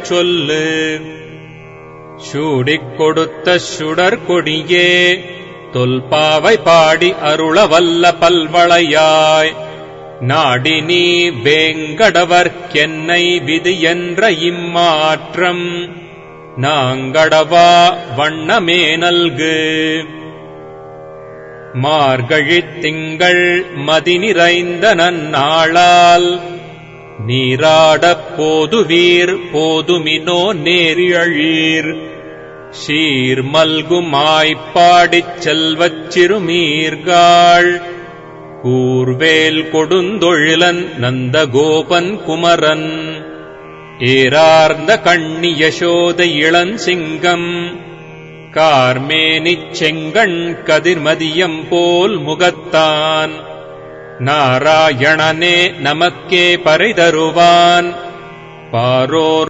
சொல்லு. சூடிக் கொடுத்த சுடர் கொடியே தொல்பாவை பாடி அருளவல்ல பல்வளையாய், நாடி நீ வேங்கடவர்க்கென்னை விதி என்ற இம்மாற்றம் நாங்கடவா வண்ணமே நல்கு. மார்கழித் திங்கள் மதி நிறைந்த நன்னாளால் நீராடப் போதுவீர் போதுமினோ நேரியழீர். சீர்மல்குமாய்ப்பாடிச் செல்வச் சிறுமீர்காள் கூர்வேல் கொடுந்தொழிலன் நந்தகோபன் குமரன். ஏரார்ந்த கண்ணி யசோத இளஞ்சிங்கம் கார்மேனிச் செங்கண் கதிர்மதியம் போல் முகத்தான். நாராயணனே நமக்கே பறை தருவான் பாரோர்